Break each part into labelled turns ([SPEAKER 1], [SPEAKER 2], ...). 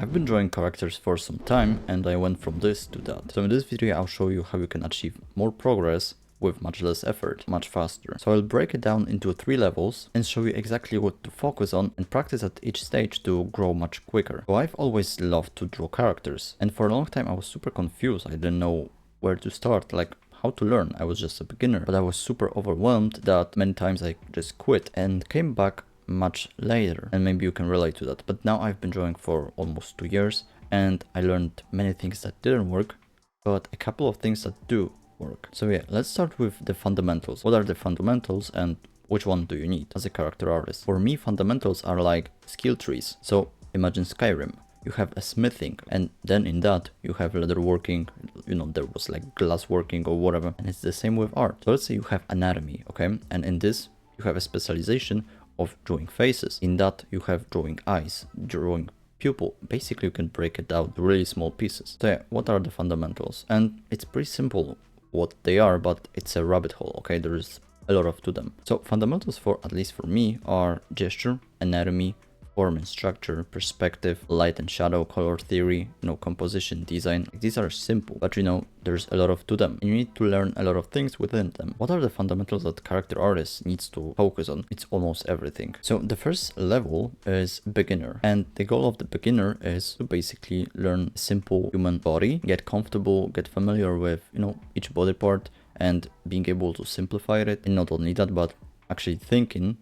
[SPEAKER 1] I've been drawing characters for some time and I went from this to that. So in this video I'll show you how you can achieve more progress with much less effort, much faster. So I'll break it down into 3 levels and show you exactly what to focus on and practice at each stage to grow much quicker. So I've always loved to draw characters, and for a long time I was super confused. I didn't know where to start, like how to learn. I was just a beginner, but I was super overwhelmed that many times I just quit and came back much later, and maybe you can relate to that. But now I've been drawing for almost 2 years and I learned many things that didn't work, but a couple of things that do work. So yeah, let's start with the fundamentals. What are the fundamentals and which one do you need as a character artist? For me, fundamentals are like skill trees. So imagine Skyrim. You have a smithing, and then in that you have leatherworking, there was like glass working or whatever, and it's the same with art. So let's say you have anatomy, okay, and in this you have a specialization of drawing faces. In that you have drawing eyes, drawing pupil. Basically you can break it down to really small pieces. So yeah, what are the fundamentals? And it's pretty simple what they are, but it's a rabbit hole, okay? There's a lot of to them. So fundamentals, for at least for me, are gesture, anatomy, form and structure, perspective, light and shadow, color theory, composition, design. These are simple, but there's a lot of to them. You need to learn a lot of things within them. What are the fundamentals that character artist needs to focus on? It's almost everything. So the first level is beginner, and the goal of the beginner is to basically learn simple human body, get comfortable, get familiar with each body part, and being able to simplify it. And not only that, but actually thinking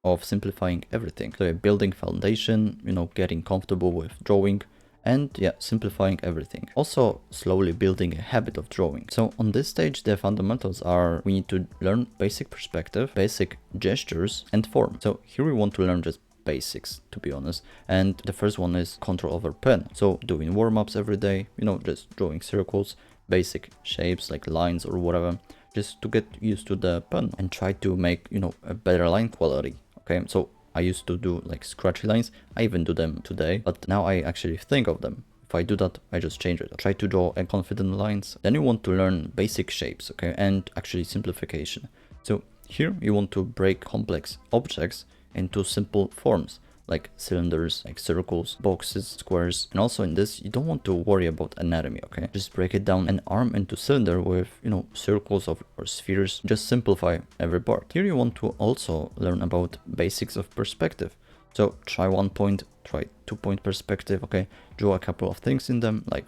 [SPEAKER 1] of simplifying everything. So building foundation, getting comfortable with drawing, and simplifying everything. Also slowly building a habit of drawing. So on this stage the fundamentals are, we need to learn basic perspective, basic gestures, and form. So here we want to learn just basics, to be honest, and the first one is control over pen. So doing warm-ups every day, just drawing circles, basic shapes like lines or whatever, just to get used to the pen and try to make a better line quality. Okay, so I used to do like scratchy lines. I even do them today, but now I actually think of them. If I do that, I just change it. I try to draw a confident lines. Then you want to learn basic shapes, okay, and actually simplification. So here you want to break complex objects into simple forms, like cylinders, like circles, boxes, squares. And also in this, you don't want to worry about anatomy, okay? Just break it down, an arm into cylinder with, circles or spheres. Just simplify every part. Here you want to also learn about basics of perspective. So try 1 point, try 2 point perspective, okay? Draw a couple of things in them, like,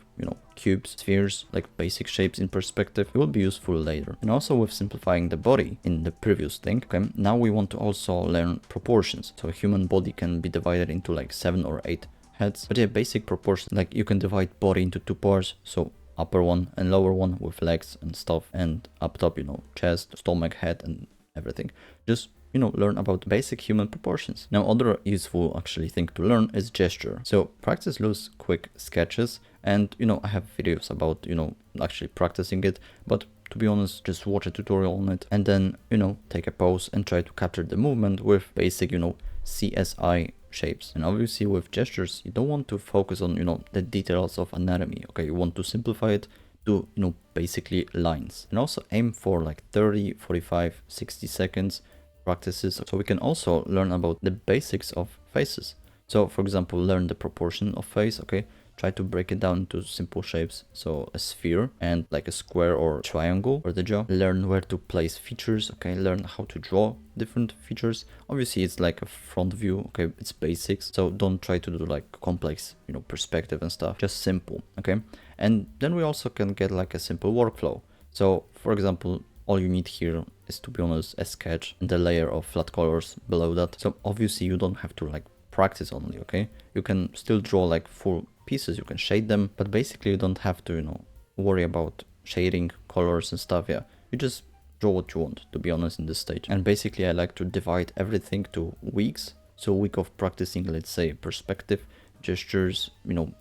[SPEAKER 1] cubes, spheres, like basic shapes in perspective. It will be useful later. And also with simplifying the body in the previous thing, okay? Now we want to also learn proportions. So a human body can be divided into like 7 or 8 heads. But basic proportions, like you can divide body into 2 parts. So upper one and lower one with legs and stuff, and up top, chest, stomach, head, and everything. Just learn about basic human proportions. Now, other useful actually thing to learn is gesture. So practice loose, quick sketches, and I have videos about actually practicing it, but to be honest, just watch a tutorial on it and then take a pause and try to capture the movement with basic CSI shapes. And obviously with gestures, you don't want to focus on the details of anatomy, okay? You want to simplify it to basically lines, and also aim for like 30, 45, 60 seconds practices, so we can also learn about the basics of faces. So for example, learn the proportion of face, okay? Try to break it down into simple shapes, so a sphere and like a square or triangle for the jaw. Learn where to place features, okay? Learn how to draw different features. Obviously it's like a front view, okay? It's basics, so don't try to do like complex perspective and stuff, just simple, okay? And then we also can get like a simple workflow. So for example, all you need here is, to be honest, a sketch and a layer of flat colors below that. So obviously you don't have to like practice only, okay? You can still draw like full pieces, you can shade them, but basically you don't have to, worry about shading colors and stuff. Yeah, you just draw what you want, to be honest, in this stage. And basically I like to divide everything to weeks. So a week of practicing, let's say, perspective, gestures,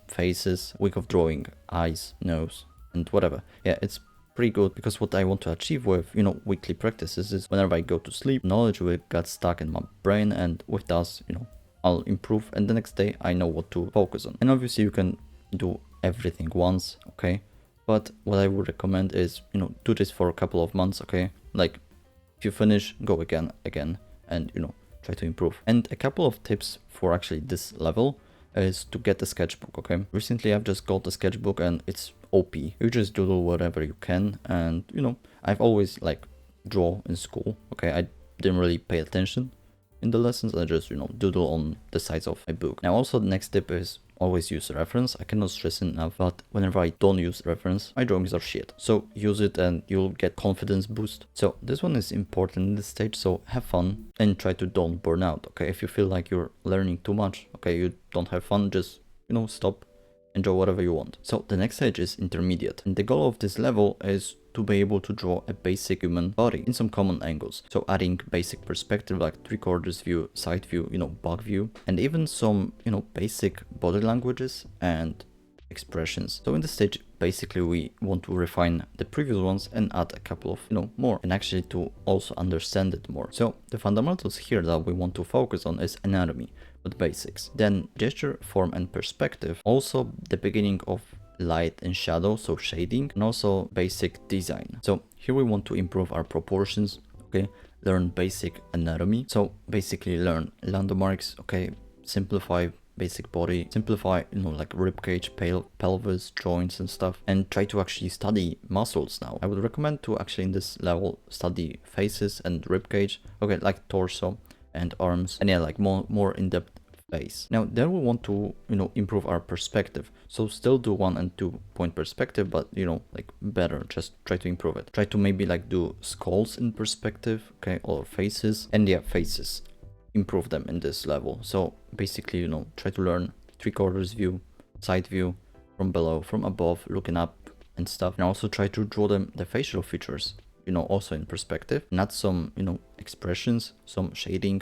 [SPEAKER 1] faces, week of drawing eyes, nose, and whatever. Yeah, it's pretty good, because what I want to achieve with weekly practices is whenever I go to sleep, knowledge will get stuck in my brain, and with that I'll improve, and the next day I know what to focus on. And obviously you can do everything once, okay? But what I would recommend is do this for a couple of months, okay? Like if you finish, go again, and try to improve. And a couple of tips for actually this level is to get a sketchbook, okay? Recently I've just got a sketchbook and it's OP. You just doodle whatever you can, and you know, I've always like draw in school, okay? I didn't really pay attention in the lessons, I just, you know, doodle on the sides of my book. Now also the next tip is always use reference. I cannot stress it enough, but whenever I don't use reference, my drawings are shit. So use it and you'll get confidence boost. So this one is important in this stage, so have fun and try to don't burn out, okay? If you feel like you're learning too much, okay, you don't have fun, just, you know, stop, enjoy whatever you want. So the next stage is intermediate, and the goal of this level is to be able to draw a basic human body in some common angles. So adding basic perspective like 3/4 view, side view, you know, back view, and even some, you know, basic body languages and expressions. So in this stage, basically we want to refine the previous ones and add a couple of, you know, more, and actually to also understand it more. So the fundamentals here that we want to focus on is anatomy, but basics. Then gesture, form and perspective. Also the beginning of light and shadow, so shading, and also basic design. So here we want to improve our proportions, okay, learn basic anatomy, so basically learn landmarks, okay, simplify basic body, simplify, you know, like rib cage, pelvis, joints and stuff, and try to actually study muscles now. I would recommend to actually in this level study faces and rib cage, okay, like torso and arms, and yeah, like more in-depth face. Now there we want to, you know, improve our perspective, so still do 1 and 2 point perspective, but you know, like better, just try to improve it. Try to maybe like do skulls in perspective, okay, or faces, and yeah, faces, improve them in this level. So basically, you know, try to learn 3/4 view, side view, from below, from above, looking up and stuff, and also try to draw them the facial features, you know, also in perspective, not some, you know, expressions, some shading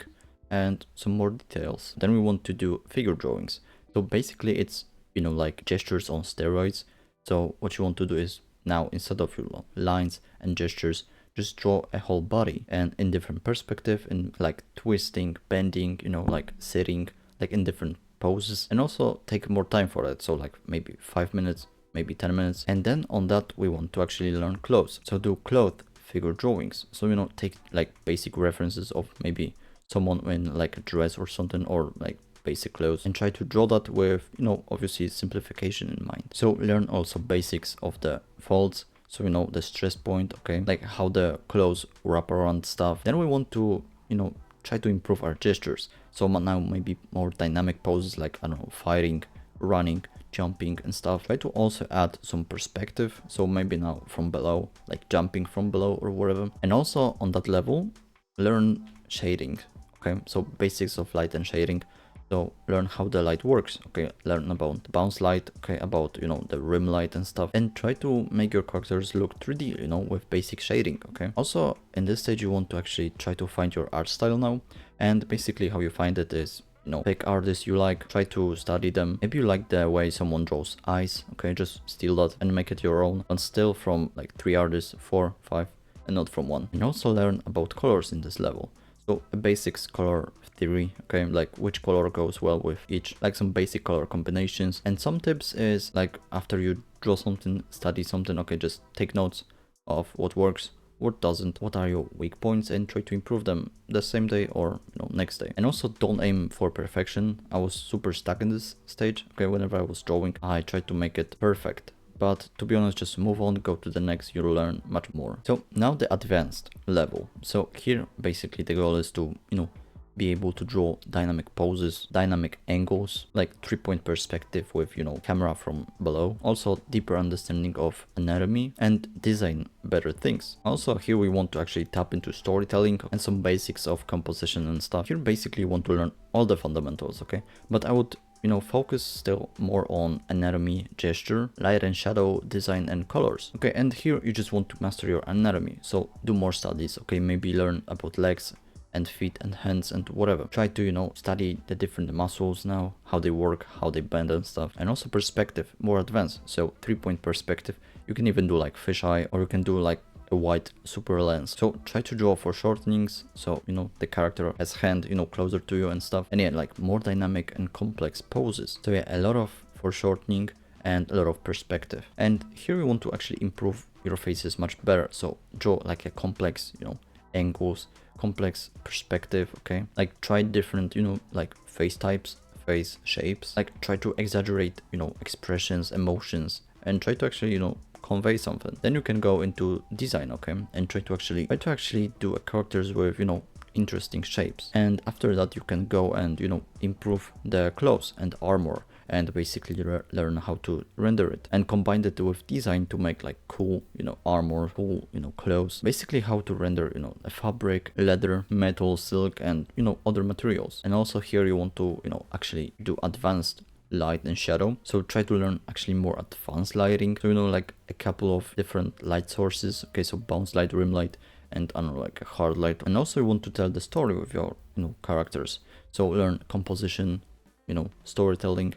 [SPEAKER 1] and some more details. Then we want to do figure drawings. So basically it's, you know, like gestures on steroids. So what you want to do is now, instead of your lines and gestures, just draw a whole body and in different perspective, and like twisting, bending, you know, like sitting, like in different poses, and also take more time for it. So like maybe 5 minutes, maybe 10 minutes. And then on that we want to actually learn clothes. So do cloth figure drawings. So, you know, take like basic references of maybe someone in like a dress or something, or like basic clothes, and try to draw that with, you know, obviously simplification in mind. So learn also basics of the folds, so you know, the stress point, okay, like how the clothes wrap around stuff. Then we want to, you know, try to improve our gestures. So now maybe more dynamic poses, like, I don't know, fighting, running, jumping and stuff. Try to also add some perspective, so maybe now from below, like jumping from below or whatever. And also on that level, learn shading. Okay, so basics of light and shading. So learn how the light works, okay, learn about the bounce light, okay, about, you know, the rim light and stuff, and try to make your characters look 3D, you know, with basic shading, okay. Also in this stage you want to actually try to find your art style now, and basically how you find it is, you know, pick artists you like, try to study them. Maybe you like the way someone draws eyes, okay, just steal that and make it your own, and still from like 3 artists, 4, 5, and not from 1. And also learn about colors in this level. So a basics color theory, okay, like which color goes well with each, like some basic color combinations. And some tips is like after you draw something, study something, okay, just take notes of what works, what doesn't, what are your weak points, and try to improve them the same day or, you know, next day. And also don't aim for perfection. I was super stuck in this stage, okay, whenever I was drawing, I tried to make it perfect. But to be honest, just move on, go to the next, you'll learn much more. So now the advanced level. So here basically the goal is to, you know, be able to draw dynamic poses, dynamic angles, like 3-point perspective with, you know, camera from below. Also deeper understanding of anatomy and design better things. Also here we want to actually tap into storytelling and some basics of composition and stuff. Here basically you want to learn all the fundamentals, okay? But I would, you know, focus still more on anatomy, gesture, light and shadow, design and colors. Okay, and here you just want to master your anatomy. So do more studies, okay, maybe learn about legs and feet and hands and whatever. Try to, you know, study the different muscles now, how they work, how they bend and stuff. And also perspective, more advanced. So 3-point perspective. You can even do like fisheye, or you can do like a wide super lens. So try to draw foreshortenings, so you know the character has hand, you know, closer to you and stuff. And yeah, like more dynamic and complex poses. So yeah, a lot of foreshortening and a lot of perspective. And here you want to actually improve your faces much better. So draw like a complex, you know, angles, complex perspective, okay, like try different, you know, like face types, face shapes. Like try to exaggerate, you know, expressions, emotions, and try to actually, you know, convey something. Then you can go into design, okay, and try to actually do a characters with, you know, interesting shapes. And after that you can go and, you know, improve the clothes and armor, and basically learn how to render it and combine it with design to make like cool, you know, armor, cool, you know, clothes. Basically how to render, you know, a fabric, leather, metal, silk, and, you know, other materials. And also here you want to, you know, actually do advanced light and shadow, so try to learn actually more advanced lighting, so, you know, like a couple of different light sources, okay, so bounce light, rim light, and I don't know, like a hard light. And also you want to tell the story with your, you know, characters, so learn composition, you know, storytelling,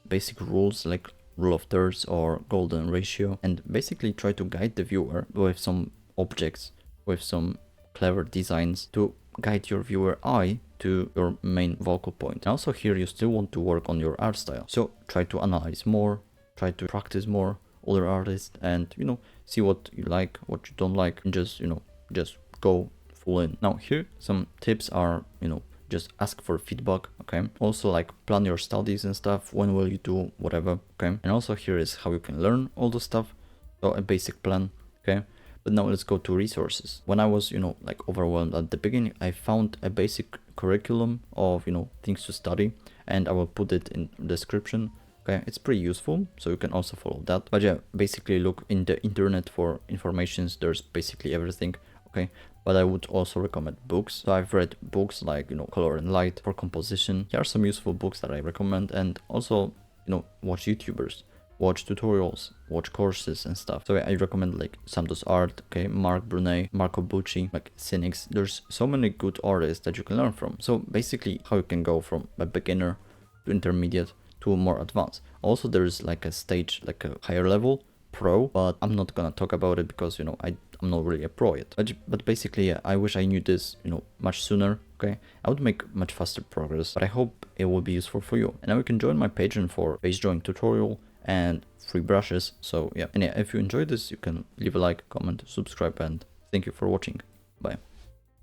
[SPEAKER 1] basic rules like rule of thirds or golden ratio, and basically try to guide the viewer with some objects, with some clever designs to guide your viewer eye to your main vocal point. And also here you still want to work on your art style, so try to analyze more, try to practice more other artists, and, you know, see what you like, what you don't like, and just, you know, just go full in. Now here some tips are, you know, just ask for feedback, okay, also like plan your studies and stuff, when will you do whatever, okay. And also here is how you can learn all the stuff, so a basic plan, okay. But now let's go to resources. When I was, you know, like overwhelmed at the beginning, I found a basic curriculum of, you know, things to study, and I will put it in the description, okay. It's pretty useful, so you can also follow that. But yeah, basically look in the internet for informations, there's basically everything, okay. But I would also recommend books. So I've read books like, you know, Color and Light for composition. Here are some useful books that I recommend, and also, you know, watch YouTubers, watch tutorials, watch courses and stuff. So I recommend like Santos Art, okay, Mark Brunet, Marco Bucci, like Cynics. There's so many good artists that you can learn from. So basically how you can go from a beginner to intermediate to more advanced. Also there's like a stage, like a higher level, pro, but I'm not gonna talk about it because, you know, I'm not really a pro yet. But basically, yeah, I wish I knew this, you know, much sooner, okay? I would make much faster progress, but I hope it will be useful for you. And now you can join my Patreon for face drawing tutorial and free brushes. So yeah, and yeah, if you enjoyed this, you can leave a like, comment, subscribe, and thank you for watching. Bye.